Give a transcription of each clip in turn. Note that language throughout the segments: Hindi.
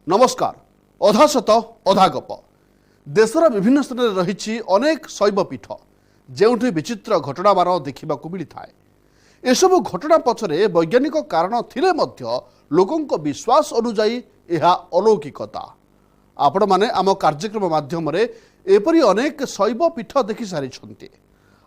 नमस्कार। अधा सत अधा गप देशर विभिन्न स्थान में रही अनेक शैवपीठ जो विचित्र घटना मान देखा मिलता है। एसबू घटना पछरे वैज्ञानिक कारण थिले मध्य लोकों विश्वास अनुजाई यह अलौकिकता। आपण माने आम कार्यक्रम माध्यम एपरी अनेक शैवपीठ देखि सारी।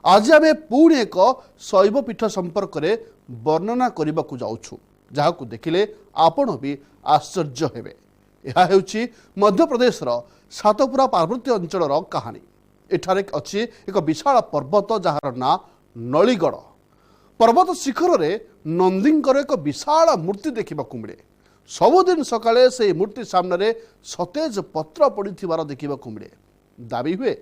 आज आम पुणी एक शैवपीठ संपर्क में वर्णना करने को जाऊँ जहां देखिले आपण भी आश्चर्य हेबे। यह हेउची मध्य प्रदेशर सातपुरा पार्वत्य अंचल कहानी। एठारे अच्छी एक विशाल पर्वत जार ना नलीगढ़। पर्वत शिखर रे नंदींकर एक विशाल मूर्ति देखा मिले। सबुदिन सकाळे से मूर्ति सामने सतेज पत्र पड़िथिबार देखा मिले। दाबी हुए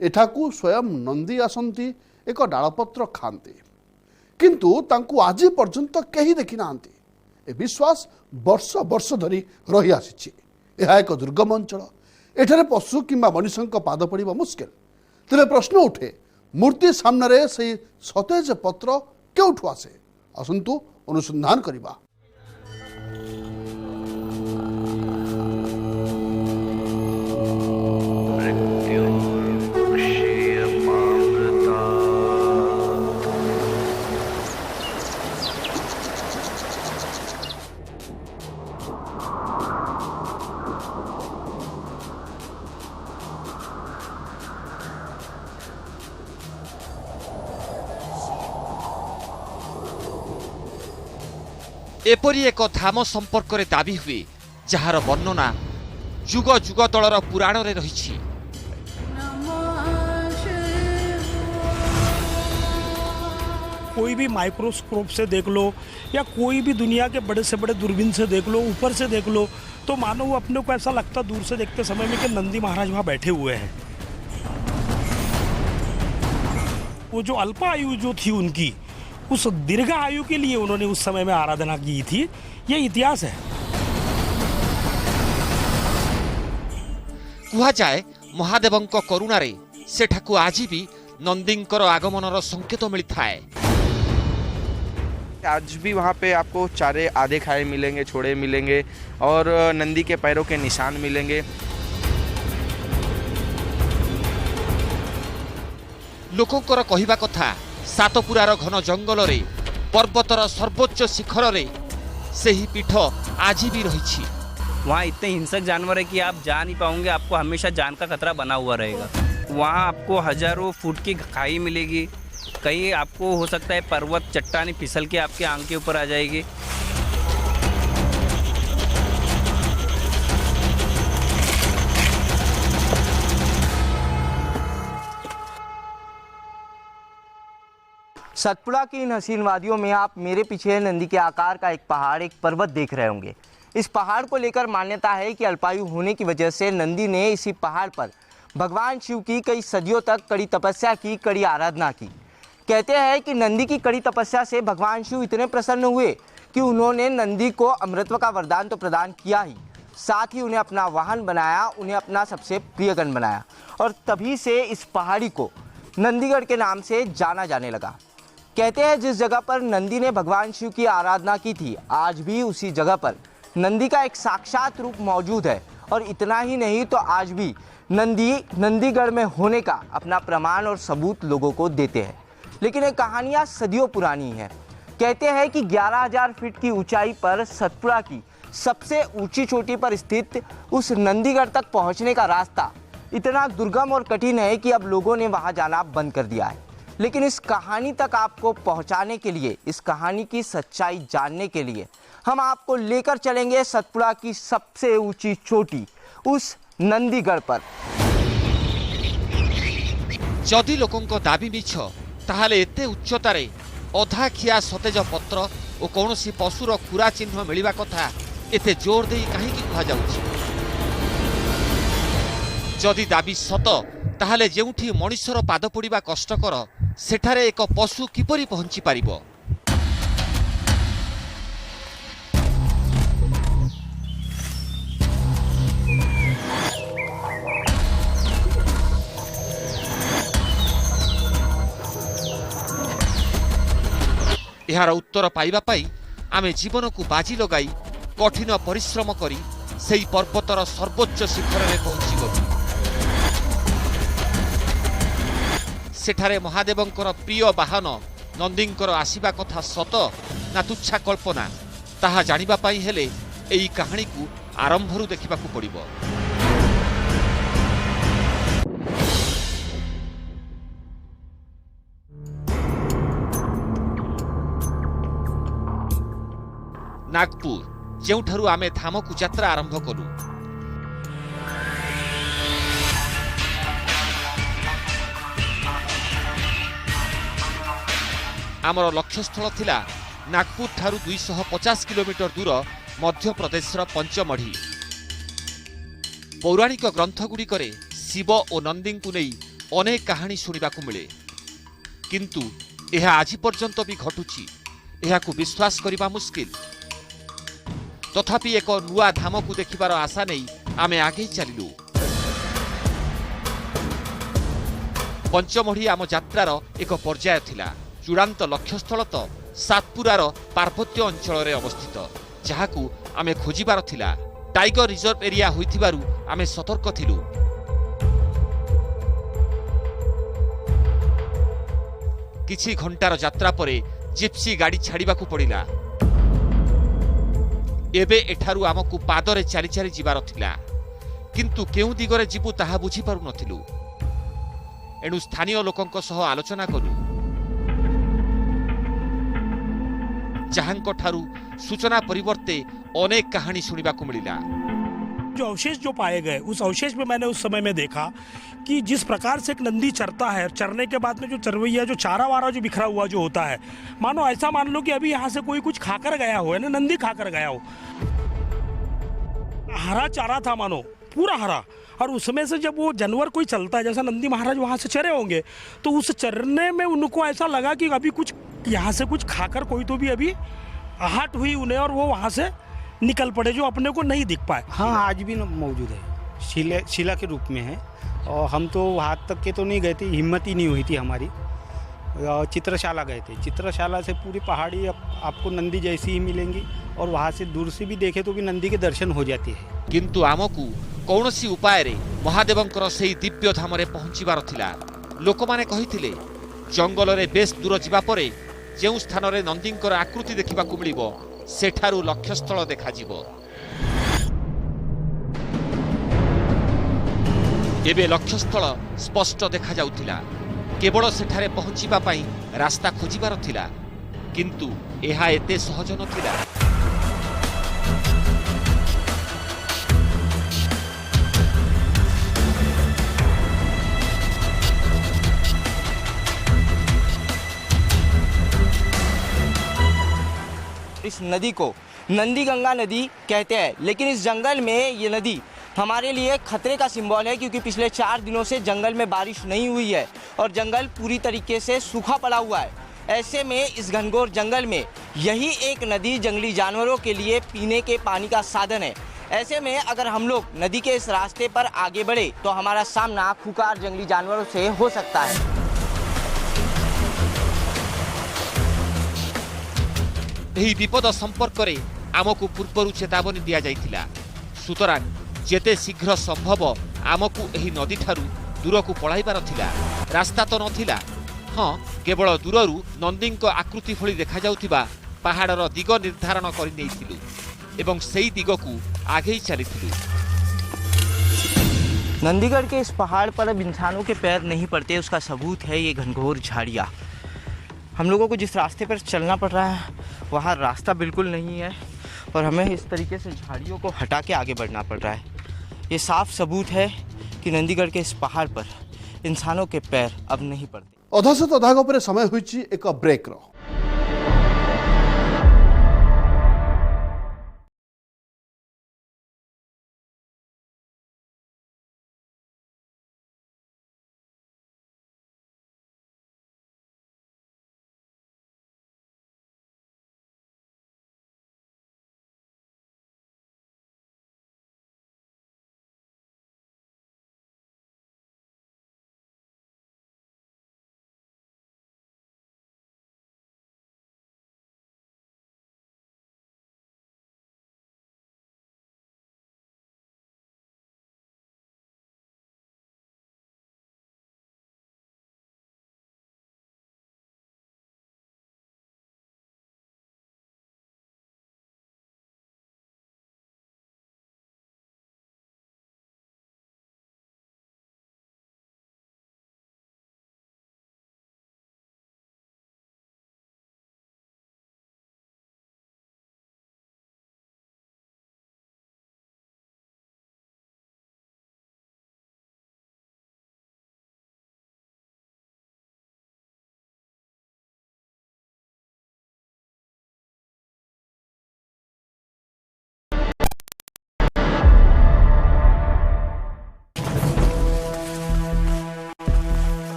एठाकू स्वयं नंदी आसंती एक डालपत्र खाती, किंतु तांकू आज पर्यंत कहीं देखी नांती। ए विश्वास वर्ष वर्ष धरी रही आसी। यह एक दुर्गम अंचल। एठारे पशु किंबा मनुष्य पाद पड़ा मुस्किल। तेरे प्रश्न उठे मूर्ति सामने से सतेज पत्र क्यों आसे। आसंतु अनुसंधान करवा। एपरी एक धाम संपर्क में दाबी हुए जार वर्णना जुग जुग तलर पुराण रे रही। कोई भी माइक्रोस्कोप से देख लो या कोई भी दुनिया के बड़े से बड़े दूरबीन से देख लो, ऊपर से देख लो, तो मानो वो अपने को ऐसा लगता दूर से देखते समय में कि नंदी महाराज वहाँ बैठे हुए हैं। वो जो अल्पायु जो थी उनकी, उस दीर्घ आयु के लिए उन्होंने उस समय में आराधना की थी। ये इतिहास है। कहा जाए महादेवंक करुणा रे सेठाकू आज भी नंदींकर आगमनर संकेत मिलता है। आज भी वहाँ पे आपको चारे आधे खाए मिलेंगे, छोड़े मिलेंगे और नंदी के पैरों के निशान मिलेंगे। लोकंकर कहिबा कथा सातपुरार घन जंगल रे पर्वतर सर्वोच्च शिखर रे सही पीठ आज भी रही। वहाँ इतने हिंसक जानवर है कि आप जा नहीं पाओगे। आपको हमेशा जान का खतरा बना हुआ रहेगा। वहाँ आपको हजारों फुट की खाई मिलेगी। कहीं आपको हो सकता है पर्वत चट्टानी फिसल के आपके आंख के ऊपर आ जाएगी। सतपुड़ा की इन हसीन वादियों में आप मेरे पीछे नंदी के आकार का एक पहाड़, एक पर्वत देख रहे होंगे। इस पहाड़ को लेकर मान्यता है कि अल्पायु होने की वजह से नंदी ने इसी पहाड़ पर भगवान शिव की कई सदियों तक कड़ी तपस्या की, कड़ी आराधना की। कहते हैं कि नंदी की कड़ी तपस्या से भगवान शिव इतने प्रसन्न हुए कि उन्होंने नंदी को अमृतत्व का वरदान तो प्रदान किया ही, साथ ही उन्हें अपना वाहन बनाया, उन्हें अपना सबसे प्रियगण बनाया। और तभी से इस पहाड़ी को नंदीगढ़ के नाम से जाना जाने लगा। कहते हैं जिस जगह पर नंदी ने भगवान शिव की आराधना की थी, आज भी उसी जगह पर नंदी का एक साक्षात रूप मौजूद है। और इतना ही नहीं तो आज भी नंदी नंदीगढ़ में होने का अपना प्रमाण और सबूत लोगों को देते हैं। लेकिन ये कहानियाँ सदियों पुरानी हैं। कहते हैं कि 11,000 फीट की ऊंचाई पर सतपुड़ा की सबसे ऊंची चोटी पर स्थित उस नंदीगढ़ तक पहुंचने का रास्ता इतना दुर्गम और कठिन है कि अब लोगों ने वहां जाना बंद कर दिया है। लेकिन इस कहानी तक आपको पहुंचाने के लिए, इस कहानी की सच्चाई जानने के लिए हम आपको लेकर चलेंगे सतपुड़ा की सबसे ऊंची चोटी, उस नंदीगढ़ पर। जदि लोकों दाबी मिछ ताहाले एते उच्चतारे अधा खिया सतेज पत्र और कौनसी पशुर खुरा चिन्ह मिलिबा कथा एते जोर दे कहीं कहा जाउछि। जदि दाबी सत ताहाले जेउठी मनुष्यर पाद पड़िबा कष्टकर सेठारे एक पशु किपरि पहुंची पारिबो। यार उत्तर पाइबा पाई आमे जीवन को बाजी लगाई कठिन परिश्रम करी सेई पर्वतर सर्वोच्च शिखर में पहुंचगलु। सेठारे महादेवंकर प्रिय वाहन नंदींकर आसीबा कथा सत ना तुच्छा कल्पना ताहा जानिबा पाई हेले एई कहानी को आरंभरू देखिबाकू पड़िबो। नागपुर जेउठारू आमे धामकू यात्रा आरंभ कलु। आमर लक्ष्यस्थल थिला नागपुर ठारू 250 किलोमीटर दूर मध्य प्रदेशर पंचमढ़ी। पौराणिक ग्रंथगुड़िकरे शिव और नंदी को नहीं अनेक कहानी शुणिबाकू मिले, किंतु यह आज पर्यंत भी घटुची एहाकू विश्वास करिबा मुश्किल। तथापि एक नुआ धाम को देखिबार आशा नहीं आमे आगे चलिलु। पंचमढ़ी आम यात्रार एक पर्याय थिला। चूड़ांत लक्ष्यस्थल तो सातपुरार पार्वत्य अंचल अवस्थित, जहाकू आमे खोजिबार थिला। टाइगर रिजर्व एरिया होइथिबारु आमे सतर्क थिलु। किछि घंटार यात्रा परे जिप्सी गाड़ी छाड़िबाकू पड़िला। एबे एठारू आमकू पादरे चाली चाली जिबार थिला, किंतु केउ दिगरे जिबु ताहा बुझी पारु नथिलु। एणु स्थानीय लोकंक सह आलोचना कलु, जहांक ठारू सूचना परिवर्ते अनेक कहानी सुनिबाकू मिलिला। जो अवशेष जो पाए गए उस अवशेष में मैंने उस समय में देखा कि जिस प्रकार से एक नंदी चरता है, चरने के बाद में जो चरवैया जो चारा वारा जो बिखरा हुआ जो होता है, मानो ऐसा मान लो कि अभी यहाँ से कोई कुछ खाकर गया हो, है ना, नंदी खाकर गया हो। हरा चारा था मानो, पूरा हरा। और उसमें से जब वो जानवर कोई चलता है, जैसा नंदी महाराज वहाँ से चरे होंगे, तो उस चरने में उनको ऐसा लगा कि अभी कुछ यहाँ से कुछ खाकर कोई तो भी अभी आहट हुई उन्हें और वो वहाँ से निकल पड़े, जो अपने को नहीं दिख पाए। हाँ, आज भी मौजूद है, शिला के रूप में है। और हम तो वहाँ तक के तो नहीं गए थे, हिम्मत ही नहीं हुई थी हमारी। चित्रशाला गए थे। चित्रशाला से पूरी पहाड़ी आपको नंदी जैसी ही मिलेंगी, और वहाँ से दूर से भी देखे तो भी नंदी के दर्शन हो जाते हैं। किंतु आमकू कौनसी उपाय रे महादेवंकर सेई दिव्य धाम रे पहुंचीबार थिला। लोकमाने कहिथिले जंगल रे बेस दूर जिबा परे जेउ स्थान रे नंदींकर आकृति देखिबाकू मिलिबो, सेठारू लक्ष्यस्थल देखाजिबो। एबे लक्ष्यस्थल स्पष्ट देखा जाउथिला। केवल सेठारे पहुंचीबा पाई रास्ता खोजिबार थिला, किंतु एहा एते सहज नथिला। इस नदी को नंदी गंगा नदी कहते हैं, लेकिन इस जंगल में ये नदी हमारे लिए खतरे का सिंबल है, क्योंकि पिछले 4 दिनों से जंगल में बारिश नहीं हुई है और जंगल पूरी तरीके से सूखा पड़ा हुआ है। ऐसे में इस घनघोर जंगल में यही एक नदी जंगली जानवरों के लिए पीने के पानी का साधन है। ऐसे में अगर हम लोग नदी के इस रास्ते पर आगे बढ़े तो हमारा सामना खूंखार जंगली जानवरों से हो सकता है। एही विपद संपर्क रे आमकू पूर्वरु चेतावनी दिया जाइथिला। सुतरां जेते शीघ्र संभव आमकू एही नदी ठारू दूर को पळाइबार थिला। रास्ता तो नथिला, हाँ, केवल दूररू नंदींको आकृति भली देखा जाउथिबा पहाड़र दिग निर्धारण करि नेइथिलु एवं सेई दिगकू आगे चलिथिलु। नंदीगढ़ के इस पहाड़ पर अब इंसानों के पैर नहीं पड़ते, उसका सबूत है ये घनघोर झाड़ियाँ। हम लोगों को जिस रास्ते पर चलना पड़ रहा है वहाँ रास्ता बिल्कुल नहीं है और हमें इस तरीके से झाड़ियों को हटा के आगे बढ़ना पड़ रहा है। ये साफ सबूत है कि नंदीगढ़ के इस पहाड़ पर इंसानों के पैर अब नहीं पड़ते। अधा सत अधा गपरे समय होइछि एक ब्रेक।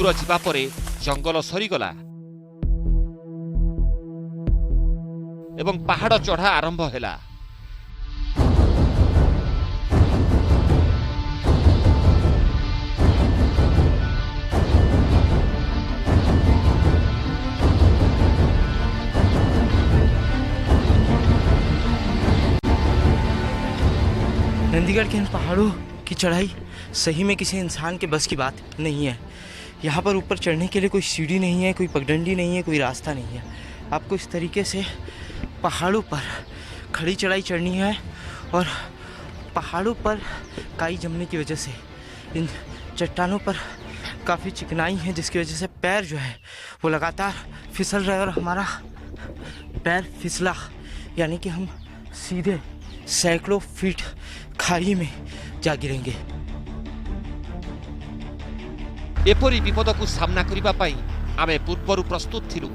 दूर जिबा परे जंगल सरीगला एवं पहाड़ चढ़ा आरंभ हैला। नंदीगढ़ के इन पहाड़ों की चढ़ाई सही में किसी इंसान के बस की बात नहीं है। यहाँ पर ऊपर चढ़ने के लिए कोई सीढ़ी नहीं है, कोई पगडंडी नहीं है, कोई रास्ता नहीं है। आपको इस तरीके से पहाड़ों पर खड़ी चढ़ाई चढ़नी है और पहाड़ों पर काई जमने की वजह से इन चट्टानों पर काफ़ी चिकनाई है, जिसकी वजह से पैर जो है वो लगातार फिसल रहे और हमारा पैर फिसला यानी कि हम सीधे सैकड़ों फीट खाई में जा गिरेंगे। एपरी विपद को सामना करिबा पाई आमे पूर्वरु प्रस्तुत थिलु,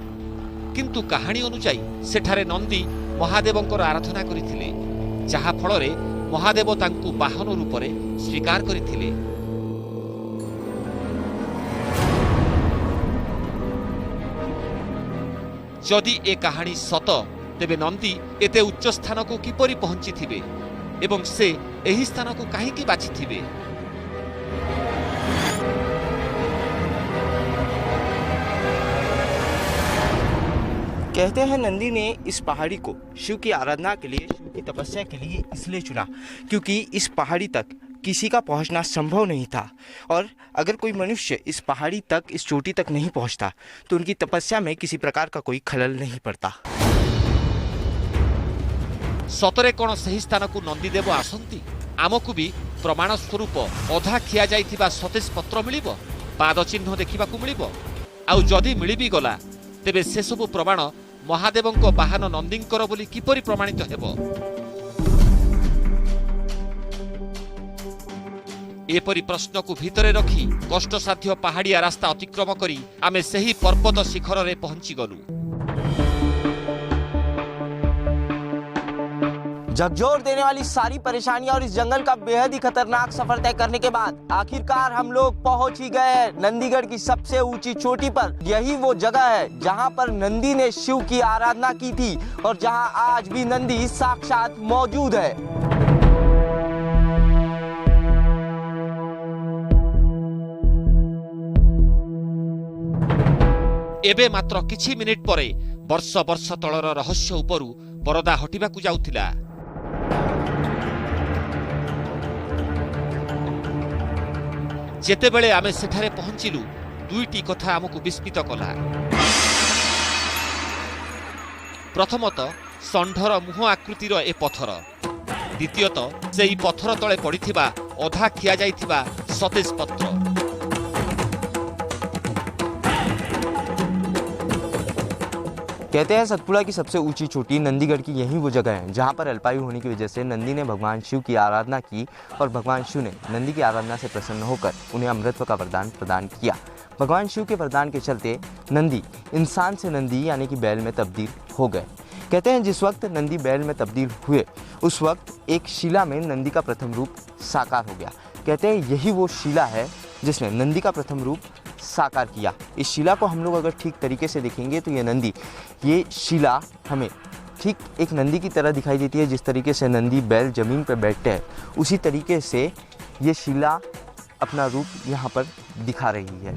किंतु कहानी अनुसार सेठारे नंदी महादेवंकर आराधना करिथिले, जहा फଳରେ महादेव तांकु वाहन रूपरे स्वीकार करिथिले। जदि ए कहानी सत तेबे नंदी एते उच्च स्थान को किपरि पहुंची थिबे एवं से एही स्थान को काहेकि बाछि थिबे? कहते हैं नंदी ने इस पहाड़ी को शिव की आराधना के लिए, शिव की तपस्या के लिए इसलिए चुना क्योंकि इस पहाड़ी तक किसी का पहुंचना संभव नहीं था और अगर कोई मनुष्य इस पहाड़ी तक, इस चोटी तक नहीं पहुंचता तो उनकी तपस्या में किसी प्रकार का कोई खलल नहीं पड़ता। सतरे कौन सही स्थान को नंदीदेव आसंती? आमको भी प्रमाण स्वरूप अधा खिया जाइथिबा सतेज पत्र मिलिबो, पाद चिन्ह देखिबाकू मिलिबो। आउ जदि मिली भी गला तेबे से सबु प्रमाण महादेवंको वाहन नंदींकर बोली किपरि प्रमाणित हेबो? एपरी प्रश्न को भितरे रखी कष्टसाध्य पहाड़िया रास्ता अतिक्रम करी आमे सही पर्वत शिखर रे पहुंची गलु। झकझोर देने वाली सारी परेशानियां और इस जंगल का बेहद ही खतरनाक सफर तय करने के बाद आखिरकार हम लोग पहुंच ही गए नंदीगढ़ की सबसे ऊंची चोटी पर। यही वो जगह है जहां पर नंदी ने शिव की आराधना की थी और जहां आज भी नंदी साक्षात मौजूद है। एबे मात्र किछि मिनिट परे वर्ष वर्ष तलर रहस्य उपरु परदा हटिबाकू जाउथिला। जेतेबेले आमे सेठारे पहुंचिलु दुईटी कथा आमको विस्मित कला। प्रथमत षंढर मुह आकृतिर ए पथर, द्वितीयत सेई पथर तले पड़िथिबा अधा खिया जाइथिबा सतेज पत्र। कहते हैं सतपुड़ा की सबसे ऊंची चोटी नंदीगढ़ की यही वो जगह है जहां पर अल्पायु होने की वजह से नंदी ने भगवान शिव की आराधना की और भगवान शिव ने नंदी की आराधना से प्रसन्न होकर उन्हें अमृतत्व का वरदान प्रदान किया। भगवान शिव के वरदान के चलते नंदी इंसान से नंदी यानी कि बैल में तब्दील हो गए। कहते हैं जिस वक्त नंदी बैल में तब्दील हुए उस वक्त एक शिला में नंदी का प्रथम रूप साकार हो गया। कहते हैं यही वो शिला है जिसने नंदी का प्रथम रूप साकार किया। इस शिला को हम लोग अगर ठीक तरीके से देखेंगे तो ये शिला हमें ठीक एक नंदी की तरह दिखाई देती है। जिस तरीके से नंदी बैल जमीन पर बैठते हैं उसी तरीके से ये शिला अपना रूप यहाँ पर दिखा रही है।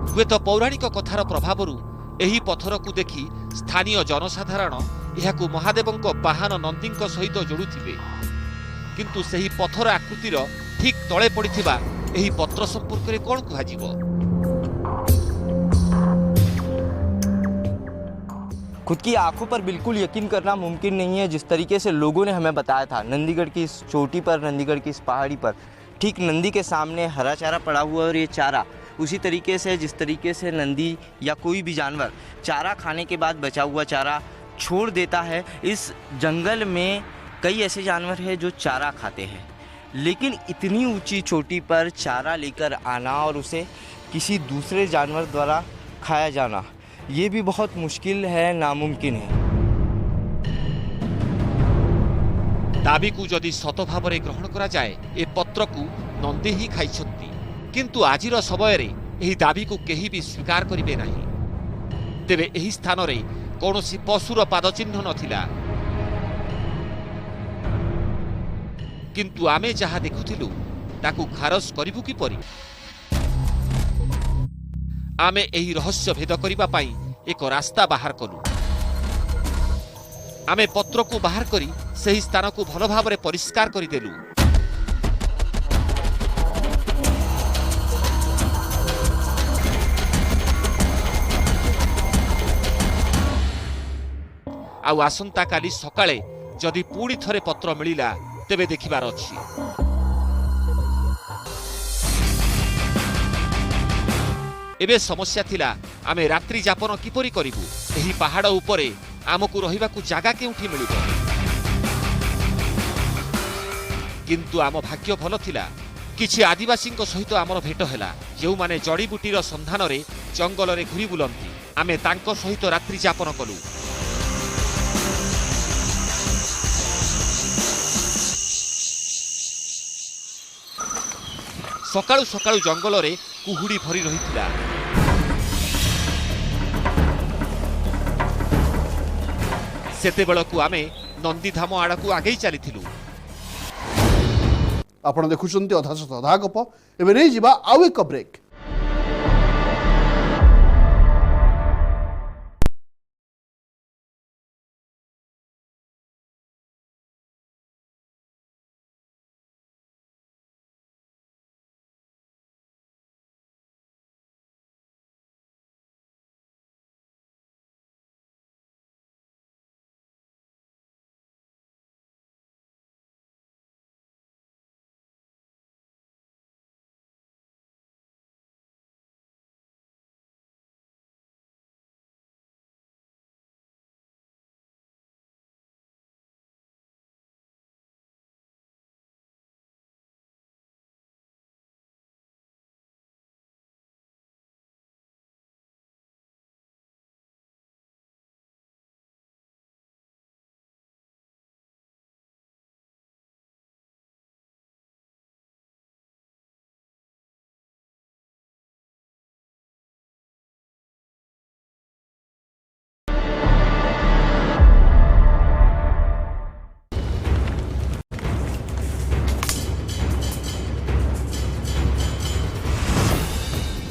हुए तो पौराणिक कथार प्रभावरु एही पथर को देखी स्थानीय जनसाधारण एहाकू महादेवंको वाहन नंदींको सहित जोड़ुथिबे, किंतु सेही पथर आकृतिर ठीक तले पड़िथिबा एही पत्र संपर्क रे कोन कुहाजिबो? खुद की आंखों पर बिल्कुल यकीन करना मुमकिन नहीं है। जिस तरीके से लोगों ने हमें बताया था नंदीगढ़ की इस चोटी पर, नंदीगढ़ की इस पहाड़ी पर ठीक नंदी के सामने हरा चारा पड़ा हुआ और ये चारा उसी तरीके से जिस तरीके से नंदी या कोई भी जानवर चारा खाने के बाद बचा हुआ चारा छोड़ देता है। इस जंगल में कई ऐसे जानवर हैं जो चारा खाते हैं, लेकिन इतनी ऊंची चोटी पर चारा लेकर आना और उसे किसी दूसरे जानवर द्वारा खाया जाना ये भी बहुत मुश्किल है, नामुमकिन है। दाबी को जदि सत भाव ग्रहण करा जाए ए पत्र को नंदी ही खाई, किंतु आजिर समय रे एही दाबी को केही भी स्वीकार करिवे नाही। तेबे एही स्थान रे कौनसी पशुर पादचिह्न नथिला, किंतु आमे जहा देखुथिलु ताकू खारज करिबु किपरि? आमे एही रहस्य भेद करिबा पाई एक रास्ता बाहर कलु। आमे पत्र को बाहर करी सही स्थान को भल भाव परिष्कार करदेलु। आउ आसंता काली सकाळे जदि पुणी थरे पत्र मिलिला तेबे देखिबार अछि। एबे समस्या थिला आमे रात्रि जापन किपरि करिबु? एही पहाड़ उपरे आमकु रहिबाकु जागा केउठी मिलिबो? किंतु आम भाग्य भल थिला, किछि आदिवासी सहित आमर भेट हैला, जो माने जड़ीबुटीर संधान रे जंगल रे घुरी बुलंती। आमे तांको सहित रात्रि जापन कलु। सकाळु सकाळु जंगल रे कुहुड़ी भरी रहिथिला। सेतेबेलकु आमे नंदीधाम आड़कू आगेई चलीथिलु। आपण देखुछन्ती अधा सत अधा गप। एबे नै जिबा आउ एक ब्रेक।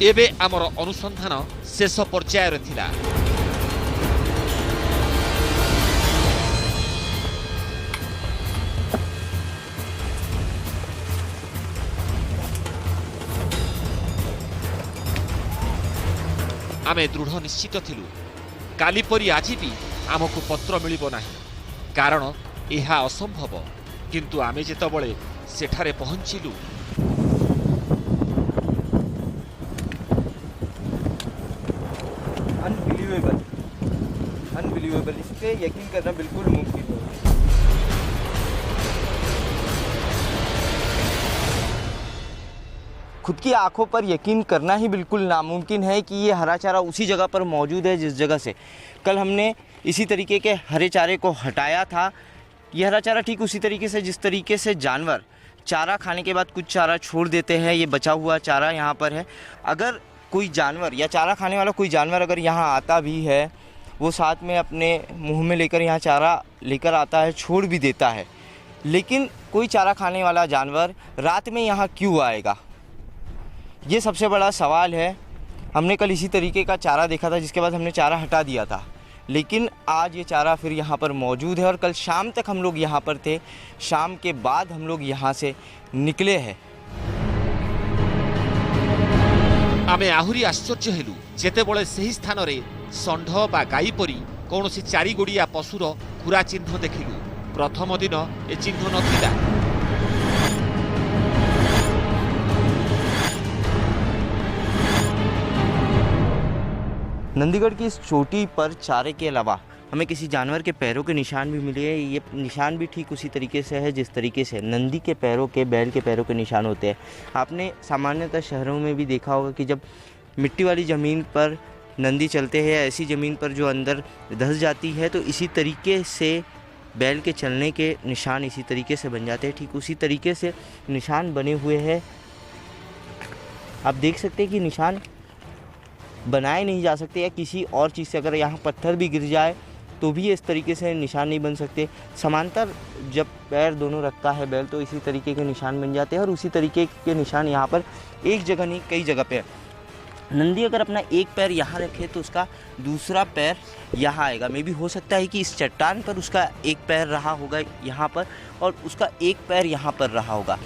एबे आमर अनुसंधान शेष पर्यायर थिला। आमे दृढ़ निश्चित थिलु काली परी आज भी आमको पत्र मिलिबो नाही, कारण एहा असंभव। किंतु आमे जेतबळे सेठारे पहुंचिलु अनबिलीवेबल, इस पे यकीन करना बिल्कुल मुमकिन है। खुद की आंखों पर यकीन करना ही बिल्कुल नामुमकिन है कि ये हरा चारा उसी जगह पर मौजूद है जिस जगह से कल हमने इसी तरीके के हरे चारे को हटाया था। ये हरा चारा ठीक उसी तरीके से जिस तरीके से जानवर चारा खाने के बाद कुछ चारा छोड़ देते हैं, ये बचा हुआ चारा यहाँ पर है। अगर कोई जानवर या चारा खाने वाला कोई जानवर अगर यहाँ आता भी है, वो साथ में अपने मुंह में लेकर यहाँ चारा लेकर आता है, छोड़ भी देता है, लेकिन कोई चारा खाने वाला जानवर रात में यहाँ क्यों आएगा? ये सबसे बड़ा सवाल है। हमने कल इसी तरीके का चारा देखा था, जिसके बाद हमने चारा हटा दिया था, लेकिन आज ये चारा फिर यहाँ पर मौजूद है और कल शाम तक हम लोग यहाँ पर थे। शाम के बाद हम लोग यहाँ से निकले हैं। आमे आहुरी आश्चर्य हेलु जेतेबळे सही स्थान रे षंढ बा गाई परी कौनसी चारि गोड़िया पशुर खुरा चिन्ह देखिलु। प्रथम दिन ए चिन्ह नथिला। नंदीगढ़ की इस चोटी पर चारे के अलावा हमें किसी जानवर के पैरों के निशान भी मिले हैं। ये निशान भी ठीक उसी तरीके से है जिस तरीके से नंदी के पैरों के, बैल के पैरों के निशान होते हैं। आपने सामान्यतः शहरों में भी देखा होगा कि जब मिट्टी वाली ज़मीन पर नंदी चलते हैं, ऐसी ज़मीन पर जो अंदर धंस जाती है, तो इसी तरीके से बैल के चलने के निशान इसी तरीके से बन जाते हैं। ठीक उसी तरीके से निशान बने हुए हैं आप देख सकते हैं कि निशान बनाए नहीं जा सकते, या किसी और चीज़ से अगर यहाँ पत्थर भी गिर जाए तो भी इस तरीके से निशान नहीं बन सकते। समांतर जब पैर दोनों रखता है बैल तो इसी तरीके के निशान बन जाते हैं, और उसी तरीके के निशान यहाँ पर एक जगह नहीं कई जगह पे है। नंदी अगर अपना एक पैर यहाँ रखे तो उसका दूसरा पैर यहाँ आएगा। मे भी हो सकता है कि इस चट्टान पर उसका एक पैर रहा होगा यहाँ पर, और उसका एक पैर यहाँ पर रहा होगा।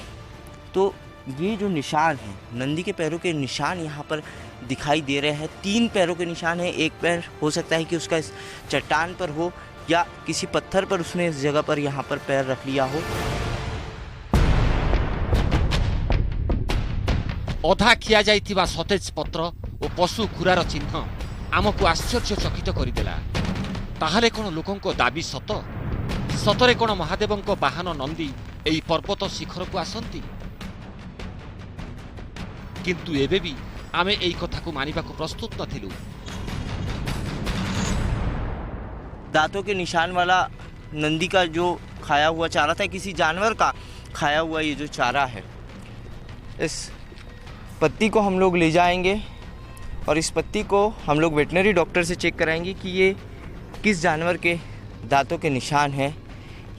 तो ये जो निशान है, नंदी के पैरों के निशान यहाँ पर दिखाई दे रहे हैं। 3 पैरों के निशान है, एक पैर हो सकता है कि उसका इस चट्टान पर हो, या किसी पत्थर पर उसने इस जगह पर यहाँ पर पैर रख लिया हो। अधा खिया जाइथिबा सतेज पत्र और पशु खुरार चिन्ह आमको आश्चर्यचकित करदेला। ताहले कोन लोकंको दाबी सत? सतरे कोन महादेवंको बाहन नंदी एई पर्वत शिखर को आसंती? किंतु एबे भी आमे एई कथा को मानिबा को प्रस्तुत नथिलु। दांतों के निशान वाला नंदी का जो खाया हुआ चारा था, किसी जानवर का खाया हुआ ये जो चारा है, इस पत्ती को हम लोग ले जाएंगे और इस पत्ती को हम लोग वेटनरी डॉक्टर से चेक कराएंगे कि ये किस जानवर के दांतों के निशान है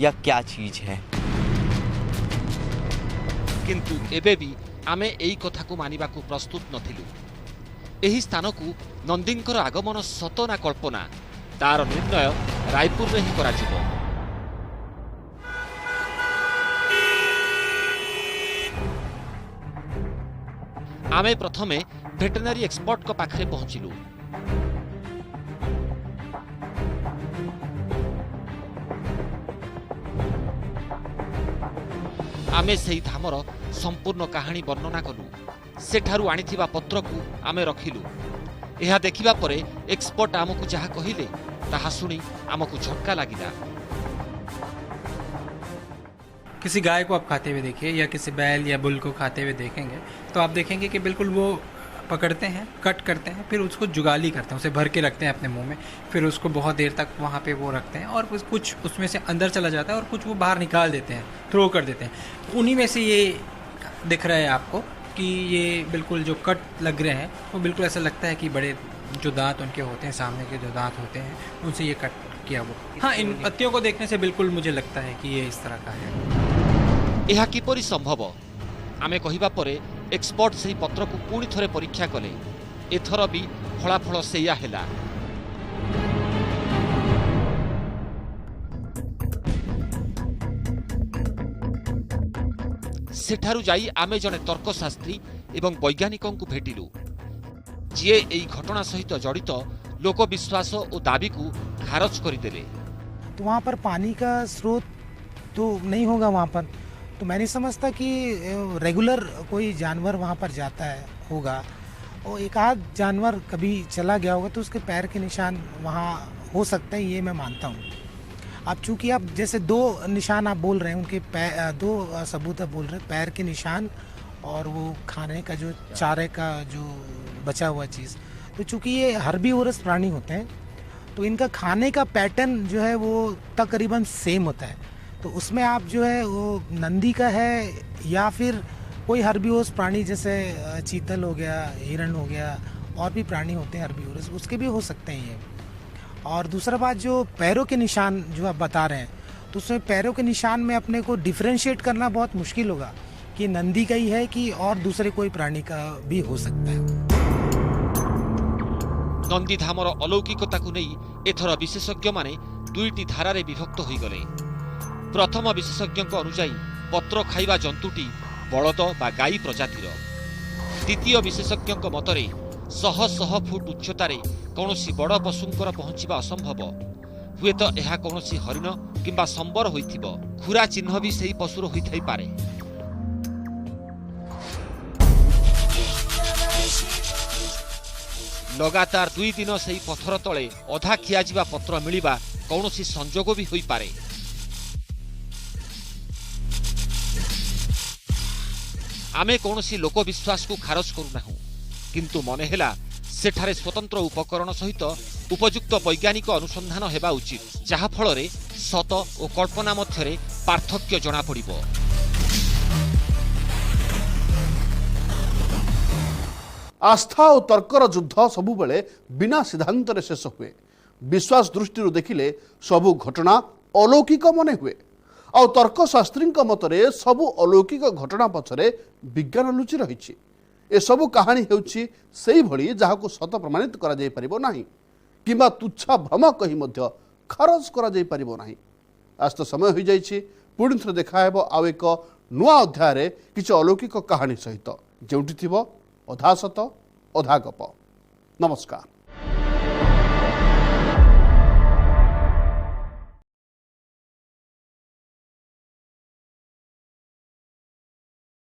या क्या चीज़ है। किंतु एबे भी आमे एई कथा को मानिबा को प्रस्तुत नथिलु। एही स्थान को नंदींकर आगमन सत ना कल्पना, तार निर्णय रायपुर में ही करा जिवो। आमे प्रथमे वेटरनरी एक्सपर्ट को पाखरे पहुंचिलु। आमे सेही धामर संपूर्ण कहानी वर्णना कलु। सेठारु आनिथिबा पत्र को आमे रखिलु। एहा देखिबा परे एक्सपर्ट आमको जहा कहिले ताहा सुनी आमको झटका लागिला। किसी गाय को आप खाते हुए देखिए या किसी बैल या बुल को खाते हुए देखेंगे तो आप देखेंगे कि बिल्कुल वो पकड़ते हैं, कट करते हैं, फिर उसको जुगाली करते हैं, उसे भर के रखते हैं अपने मुंह में, फिर उसको बहुत देर तक वहाँ पे वो रखते हैं और कुछ उसमें से अंदर चला जाता है और कुछ वो बाहर निकाल देते हैं, थ्रो कर देते हैं। उन्हीं में से ये दिख रहा है आपको कि ये बिल्कुल जो कट लग रहे हैं वो बिल्कुल ऐसा लगता है कि बड़े जो दांत उनके होते हैं, सामने के जो दांत होते हैं, उनसे ये कट किया वो। हाँ, इन पत्तियों को देखने से बिल्कुल मुझे लगता है कि ये इस तरह का है। एहा किपरि संभव? आमे कहिबा परे एक्सपर्ट सही पत्र को पुणी थरे परीक्षा कले। एथर भी फलाफल सेया हेला। सेठारु जाई आमे जने तर्कशास्त्री एवं वैज्ञानिकों को भेटिलु, जिए एई घटना सहित जड़ित लोक विश्वास और दाबी को खारज करदेले। तो वहाँ पर पानी का स्रोत तो नहीं होगा वहाँ पर, तो मैं नहीं समझता कि रेगुलर कोई जानवर वहाँ पर जाता है होगा, और एक आध जानवर कभी चला गया होगा तो उसके पैर के निशान वहाँ हो सकते हैं, ये मैं मानता हूँ। अब चूंकि आप जैसे 2 निशान आप बोल रहे हैं, उनके 2 सबूत आप बोल रहे हैं, पैर के निशान और वो खाने का जो चारे का जो बचा हुआ चीज़, तो चूंकि ये हर्बीवोरस प्राणी होते हैं तो इनका खाने का पैटर्न जो है वो तकरीबन सेम होता है। तो उसमें आप जो है वो नंदी का है या फिर कोई हर्बीवोरस प्राणी जैसे चीतल हो गया, हिरण हो गया, और भी प्राणी होते हैं हर्बीवोरस, उसके भी हो सकते हैं ये। और दूसरा बात, जो पैरों के निशान जो आप बता रहे हैं, तो उसमें पैरों के निशान में अपने को डिफ्रेंशिएट करना बहुत मुश्किल होगा कि नंदी का ही है कि और दूसरे कोई प्राणी का भी हो सकता है। नंदी धामर अलौकिकता को नहीं एथर विशेषज्ञ माने 2टी धारा रे विभक्त होई गले। प्रथम विशेषज्ञ अनुजाई पत्र खाइबा जंतुटी बलद बा गाई प्रजातिर। द्वितीय विशेषज्ञ मतरे 100 फुट उच्चतार कौनसी बड़ पशुंकर पहुंचवा असंभव। हुए तो यह कौनसी हरिण किंबा संबर होइथिबो, खुरा चिन्ह भी सही पशुर होइथाई पारे। लगातार 2 दिन सही पत्थर तले अधा खिया जिबा पत्र मिलिबा कौनसी संजोग भी होई पारे। आमे कौनसी लोक विश्वास को खारज करूनाहु, किंतु मने हेला सेठारे स्वतंत्र उपकरण सहित उपयुक्त वैज्ञानिक अनुसंधान हेबा उचित, जहा फलरे सत और कल्पना मध्यरे पार्थक्य जना पड़िबो। आस्था और तर्कर युद्ध सबुबले बिना सिद्धांत शेष हुए। विश्वास दृष्टि देखिले सबु घटना अलौकिक मने हुए। आ तर्कशास्त्री मतरे सबु अलौकिक घटना पछरे विज्ञान लुचि रही। ए सबु कहानी हेउछि सेही भली जाहाकु सत प्रमाणित करा जाय परिबो नाही किंबा तुच्छा भ्रम कही मध्य खारज करा जाय परिबो नाही। आज तो समय हो जाइछि पुणी थरे देखा हेबो आउ एक नुआ अध्याय रे किछि अलौकिक कहानी सहित जेउठी थिबो अधा सत अधा गप। नमस्कार।